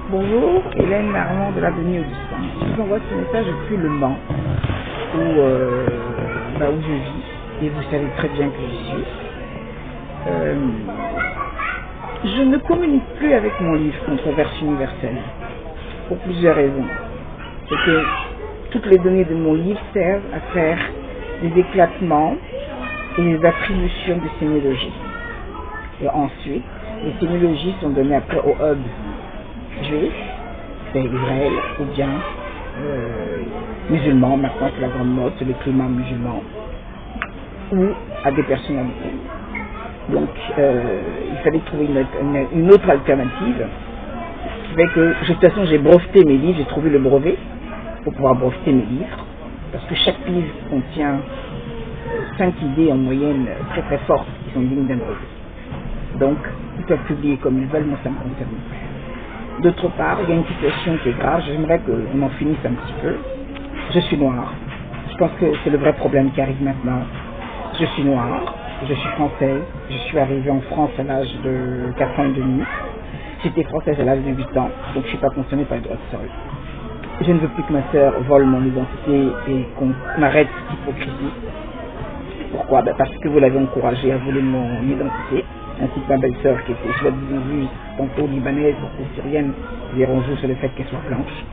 Bonjour, Hélène Armand de l'avenue Augustin. Je vous envoie ce message depuis Le Mans, où je vis, et vous savez très bien que j'y suis. Je ne communique plus avec mon livre Controverse universelle, pour plusieurs raisons. C'est que toutes les données de mon livre servent à faire des éclatements et des attributions de sémiologie. Et ensuite, les sémiologies sont données après au hub juif, c'est Israël, ou bien musulman, maintenant c'est la grande mode, c'est le climat musulman, ou à des personnalités. Donc il fallait trouver une autre alternative, qui fait que de toute façon j'ai breveté mes livres, j'ai trouvé le brevet pour pouvoir breveter mes livres, parce que chaque livre contient 5 idées en moyenne très très fortes qui sont dignes d'un brevet. Donc ils peuvent publier comme ils veulent, moi ça me concerne pas. D'autre part, il y a une situation qui est grave, j'aimerais qu'on en finisse un petit peu. Je suis noire. Je pense que c'est le vrai problème qui arrive maintenant. Je suis noire, je suis française, je suis arrivée en France à l'âge de 4 ans et demi. J'étais française à l'âge de 8 ans, donc je ne suis pas concernée par les droits de sol. Je ne veux plus que ma sœur vole mon identité et qu'on arrête cette hypocrisie. Pourquoi? Parce que vous l'avez encouragée à voler mon identité, ainsi que ma belle-sœur qui était, je l'ai vue tantôt libanaise, tantôt syrienne, on joue sur le fait qu'elle soit blanche.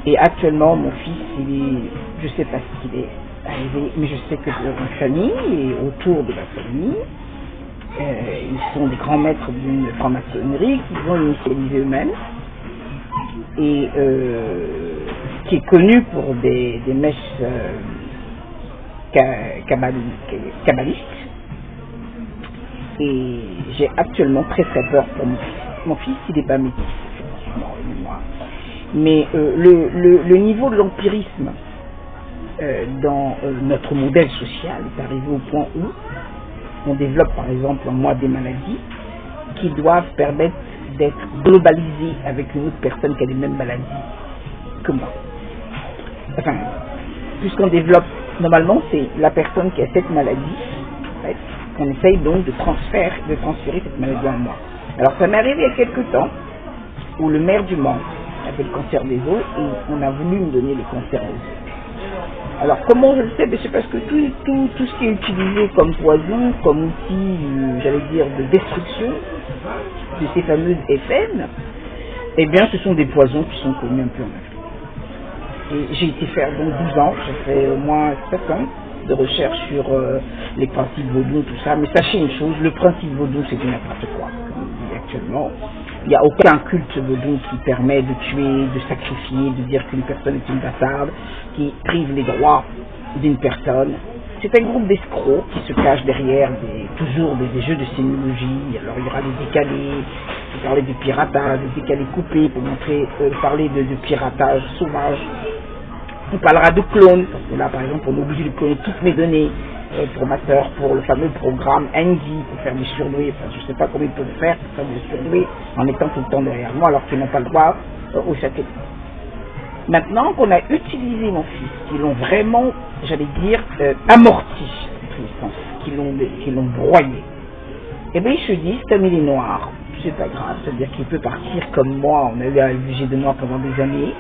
Et actuellement, mon fils, je ne sais pas ce qu'il est arrivé, mais je sais que dans ma famille et autour de ma famille, ils sont des grands maîtres d'une franc-maçonnerie qui ont initialisé eux-mêmes et qui est connu pour des mèches kabbalistes. Et j'ai actuellement très très peur pour mon fils. Mon fils, il n'est pas métis, mais le niveau de l'empirisme dans notre modèle social est arrivé au point où on développe par exemple en moi des maladies qui doivent permettre d'être globalisées avec une autre personne qui a les mêmes maladies que moi. Enfin, puisqu'on développe, normalement c'est la personne qui a cette maladie, en fait, on essaye donc de transférer cette maladie en moi. Alors ça m'est arrivé il y a quelques temps où le maire du Mans avait le cancer des os et on a voulu me donner le cancer des os. Alors comment je le sais? C'est parce que tout ce qui est utilisé comme poison, comme outil, j'allais dire, de destruction de ces fameuses FN, eh bien ce sont des poisons qui sont connus un peu en Afrique. Et j'ai été faire donc 12 ans, j'ai fait au moins 7 ans de recherche sur les principes vaudous, tout ça, mais sachez une chose, le principe vaudou c'est du n'importe quoi, comme on dit actuellement. Il n'y a aucun culte vaudou qui permet de tuer, de sacrifier, de dire qu'une personne est une bâtarde, qui prive les droits d'une personne. C'est un groupe d'escrocs qui se cachent derrière toujours des jeux de sémiologie. Alors il y aura des décalés, on parlait du piratage, des décalés coupés pour parler de piratage sauvage. On parlera de clones, parce que là par exemple on est obligé de cloner toutes mes données pour ma soeur, pour le fameux programme Andy, pour faire des surdoués, enfin je ne sais pas comment ils peuvent faire pour faire des surdoués en étant tout le temps derrière moi alors qu'ils n'ont pas le droit au satellite. Maintenant qu'on a utilisé mon fils, qu'ils l'ont vraiment, j'allais dire, amorti, qu'ils l'ont broyé, et bien ils se disent, comme il est noir, c'est pas grave, c'est-à-dire qu'il peut partir comme moi, on a eu à juger de moi pendant des années.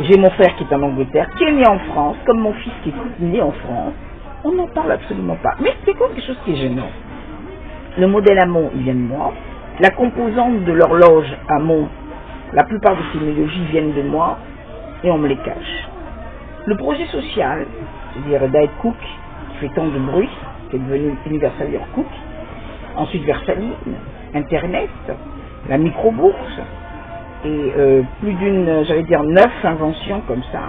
J'ai mon frère qui est en Angleterre, qui est né en France, comme mon fils qui est né en France. On n'en parle absolument pas. Mais c'est quoi quelque chose qui est gênant? Le modèle Hamon, il vient de moi. La composante de l'horloge Hamon, la plupart de ces mélodies viennent de moi et on me les cache. Le projet social, c'est-à-dire Diet Cook, qui fait tant de bruit, qui est devenu Universal Cook, ensuite Versailles, Internet, la micro-bourse, et plus d'une, j'allais dire 9 inventions comme ça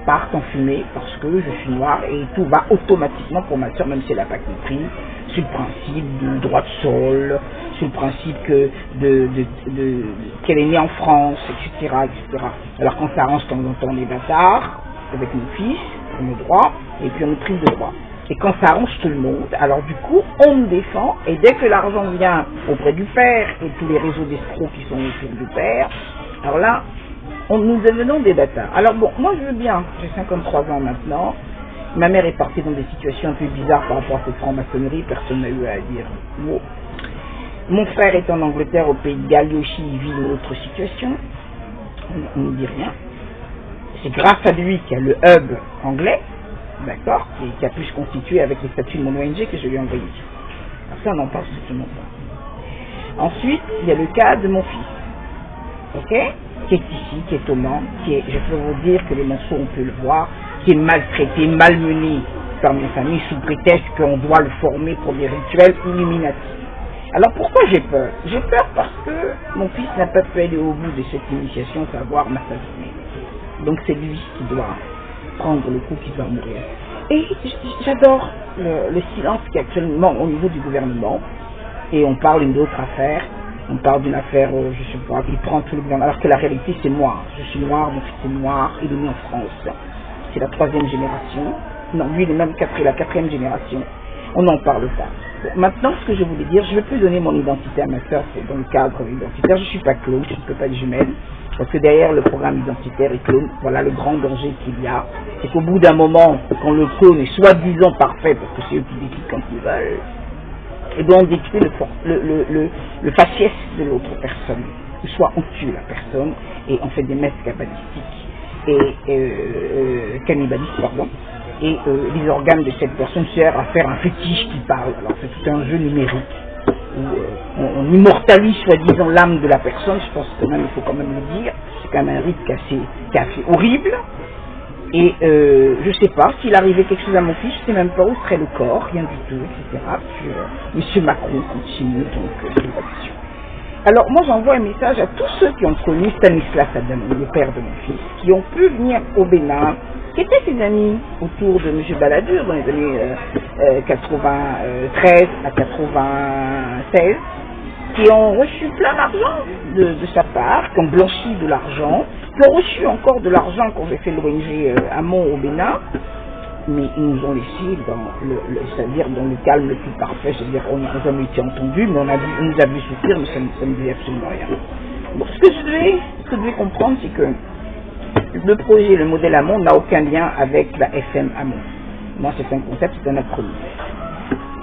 partent en fumée parce que je suis noire et tout va automatiquement pour ma soeur, même si elle n'a pas compris, sur le principe du droit de sol, sur le principe qu'elle est née en France, etc., etc. Alors quand ça arrange de temps en temps les bâtards, avec mon fils, on me droit, et puis on me prive de droit. Et quand ça arrange tout le monde, alors du coup, on me défend, et dès que l'argent vient auprès du père, et tous les réseaux d'escrocs qui sont autour du père, alors là, nous devenons des bâtards. Alors bon, moi je veux bien, j'ai 53 ans maintenant, ma mère est partie dans des situations un peu bizarres par rapport à cette franc-maçonnerie, personne n'a eu à dire mot. Mon frère est en Angleterre, au Pays de Galles, lui aussi il vit une autre situation. On ne dit rien. C'est grâce à lui qu'il y a le hub anglais, d'accord, qui a pu se constituer avec les statuts de mon ONG que je lui ai envoyé. Alors ça, on en parle strictement pas. Ensuite, il y a le cas de mon fils, ok, qui est ici, qui est au Mans, qui est, je peux vous dire que les morceaux, on peut le voir, qui est maltraité, malmené par mes familles sous prétexte qu'on doit le former pour des rituels illuminatifs. Alors pourquoi j'ai peur? J'ai peur parce que mon fils n'a pas pu aller au bout de cette initiation, savoir m'assassiner. Donc c'est lui qui doit prendre le coup, qui doit mourir. Et j'adore le silence qui est actuellement au niveau du gouvernement. Et on parle d'une autre affaire. On parle d'une affaire, je sais pas, qui prend tout le gouvernement. Alors que la réalité c'est moi. Je suis noir, mon fils est noir, il est né en France. C'est la 3e génération. Non, lui il est même la 4e génération. On n'en parle pas. Bon, maintenant, ce que je voulais dire, je ne vais plus donner mon identité à ma soeur, c'est dans le cadre identitaire. Je ne suis pas clone, je ne peux pas être jumelle. Parce que derrière le programme identitaire et clone, voilà le grand danger qu'il y a. C'est qu'au bout d'un moment, quand le clone est soi-disant parfait, parce que c'est eux qui décident quand ils veulent, et bien on détruit le faciès de l'autre personne. Soit on tue la personne et on fait des messes cabalistiques et cannibalistes, pardon. Et les organes de cette personne servent à faire un fétiche qui parle. Alors c'est tout un jeu numérique où on immortalise soi-disant l'âme de la personne. Je pense que même il faut quand même le dire. C'est quand même un rite qui a fait horrible. Et je sais pas s'il arrivait quelque chose à mon fils, je sais même pas où serait le corps, rien du tout, etc. Puis Monsieur Macron continue donc c'est l'action. Alors moi j'envoie un message à tous ceux qui ont connu Stanislas Adamou, le père de mon fils, qui ont pu venir au Bénin, qui étaient ses amis autour de M. Balladur dans les années 93 à 96, qui ont reçu plein d'argent de sa part, qui ont blanchi de l'argent, qui ont reçu encore de l'argent quand j'ai fait l'ONG Amont au Bénin, mais ils nous ont laissé c'est-à-dire dans le calme le plus parfait, c'est-à-dire on n'a jamais été entendu, mais on nous a vu souffrir, mais ça ne disait absolument rien. Bon, ce que je devais comprendre, c'est que le projet, le modèle Amont n'a aucun lien avec la FM Amont. Moi, c'est un concept, c'est un acronyme.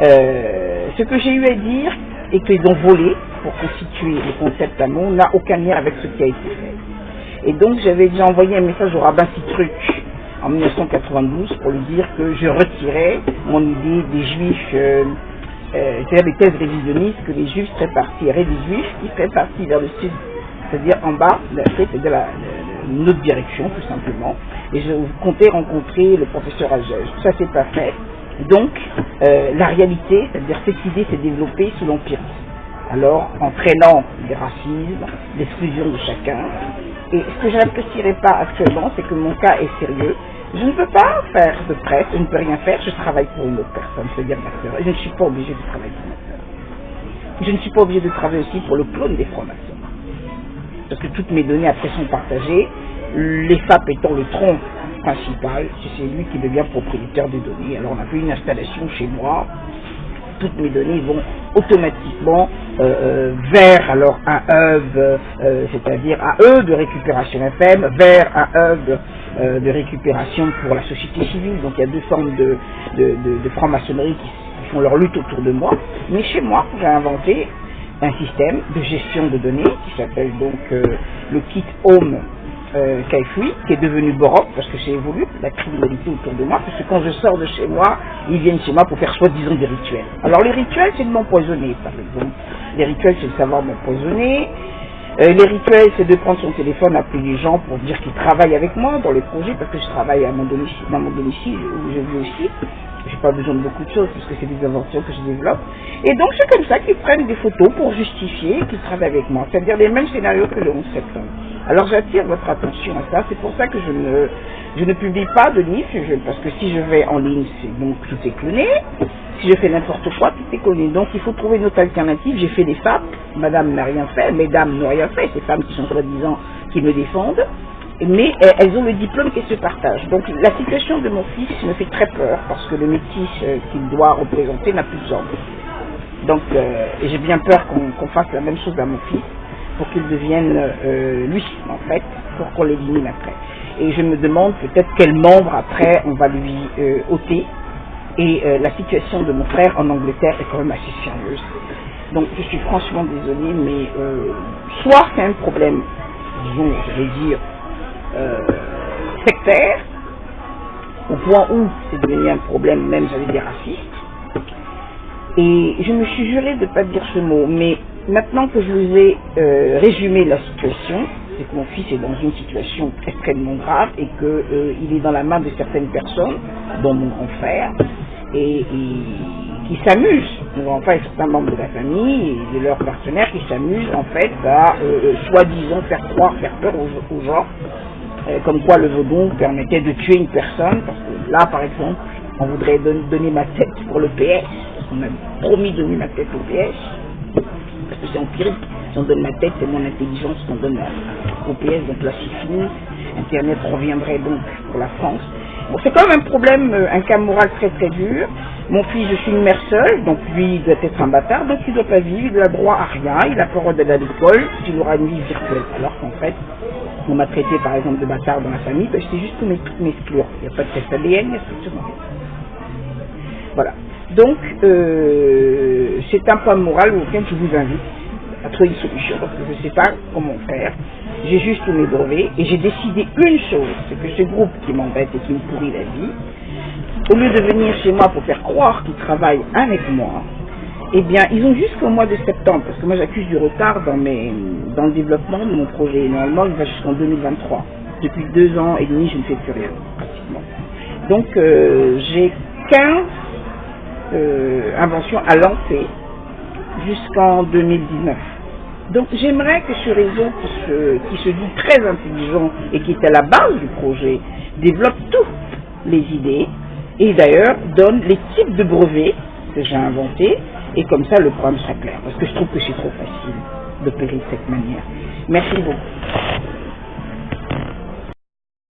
Ce que j'ai eu à dire et qu'ils ont volé pour constituer le concept Amont n'a aucun lien avec ce qui a été fait. Et donc, j'avais déjà envoyé un message au rabbin Citruc en 1992 pour lui dire que je retirais mon idée des juifs, c'est-à-dire des thèses révisionnistes, que les juifs seraient partis, il y aurait des juifs qui seraient partis vers le sud, c'est-à-dire en bas de l'Afrique, c'est-à-dire une autre direction tout simplement, et je comptais rencontrer le professeur Agege. Ça c'est pas fait. Donc la réalité, c'est-à-dire cette idée s'est développée sous l'empirisme. Alors entraînant des racismes, l'exclusion de chacun. Et ce que je n'apprécierais pas actuellement, c'est que mon cas est sérieux. Je ne peux pas faire de presse, je ne peux rien faire, je travaille pour une autre personne, c'est-à-dire ma sœur. Et je ne suis pas obligé de travailler pour ma sœur. Je ne suis pas obligé de travailler aussi pour le clone des francs-maçons. Parce que toutes mes données après sont partagées, les FAP étant le tronc principal, c'est lui qui devient propriétaire des données. Alors on a fait une installation chez moi, toutes mes données vont automatiquement vers alors un hub, c'est-à-dire un hub de récupération FM, vers un hub de récupération pour la société civile. Donc il y a deux formes de franc-maçonnerie qui font leur lutte autour de moi. Mais chez moi, j'ai inventé un système de gestion de données qui s'appelle donc le kit Home Kaifoui, qui est devenu Borok parce que j'ai évolué la criminalité autour de moi, parce que quand je sors de chez moi, ils viennent chez moi pour faire soi-disant des rituels. Alors les rituels, c'est de m'empoisonner par exemple. Les rituels, c'est de savoir m'empoisonner. Les rituels, c'est de prendre son téléphone, appeler les gens pour dire qu'ils travaillent avec moi dans les projets, parce que je travaille à mon domicile, dans mon domicile où je vis aussi. J'ai pas besoin de beaucoup de choses parce que c'est des inventions que je développe. Et donc c'est comme ça qu'ils prennent des photos pour justifier qu'ils travaillent avec moi. C'est-à-dire les mêmes scénarios que le 11 septembre. Alors j'attire votre attention à ça. C'est pour ça que je ne publie pas de livre, parce que si je vais en ligne, c'est donc tout est cloné. Si je fais n'importe quoi, tout est cloné. Donc il faut trouver une autre alternative. J'ai fait des FAP. Madame n'a rien fait, mesdames n'ont rien fait. Ces femmes qui sont soi-disant qui me défendent. Mais elles ont le diplôme qui se partage. Donc la situation de mon fils me fait très peur parce que le métis qu'il doit représenter n'a plus de jambes. Donc j'ai bien peur qu'on fasse la même chose à mon fils pour qu'il devienne lui en fait, pour qu'on l'élimine après. Et je me demande peut-être quel membre après on va lui ôter. Et la situation de mon frère en Angleterre est quand même assez sérieuse. Donc je suis franchement désolée, mais soit c'est un problème, disons, je vais dire, sectaire, au point où c'est devenu un problème même, j'allais dire, raciste. Et je me suis juré de ne pas dire ce mot, mais maintenant que je vous ai résumé la situation, c'est que mon fils est dans une situation extrêmement grave et qu'il est dans la main de certaines personnes, dont mon grand frère, et qui s'amusent, mon grand frère et certains membres de la famille et de leurs partenaires qui s'amusent en fait à soi-disant faire croire, faire peur aux gens, comme quoi le vaudou permettait de tuer une personne, parce que là par exemple, on voudrait donner ma tête pour le PS, parce qu'on a promis de donner ma tête au PS, parce que c'est empirique. Si on donne ma tête, c'est mon intelligence qu'on donne au PS, donc là c'est fini. Internet reviendrait donc pour la France. Bon, c'est quand même un problème, un cas moral très très dur. Mon fils, je suis une mère seule, donc lui il doit être un bâtard, donc il ne doit pas vivre, il a droit à rien, il a pas le droit d'aller à l'école, il aura une vie virtuelle. Alors qu'en fait, on m'a traité par exemple de bâtard dans la famille, ben, j'étais juste pour m'exclure. Il n'y a pas de test ADN, il n'y a strictement rien. Voilà. Donc, c'est un point moral auquel je vous invite à trouver une solution, parce que je ne sais pas comment faire. J'ai juste tous mes brevets et j'ai décidé une chose, c'est que ce groupe qui m'embête et qui me pourrit la vie, au lieu de venir chez moi pour faire croire qu'ils travaillent avec moi, eh bien, ils ont jusqu'au mois de septembre, parce que moi j'accuse du retard dans le développement de mon projet. Normalement, il va jusqu'en 2023. Depuis 2 ans et demi, je ne fais plus rien, pratiquement. Donc, j'ai 15 inventions à lancer jusqu'en 2019. Donc j'aimerais que ce réseau qui se dit très intelligent et qui est à la base du projet développe toutes les idées et d'ailleurs donne les types de brevets que j'ai inventés et comme ça le programme sera clair parce que je trouve que c'est trop facile d'opérer de cette manière. Merci beaucoup.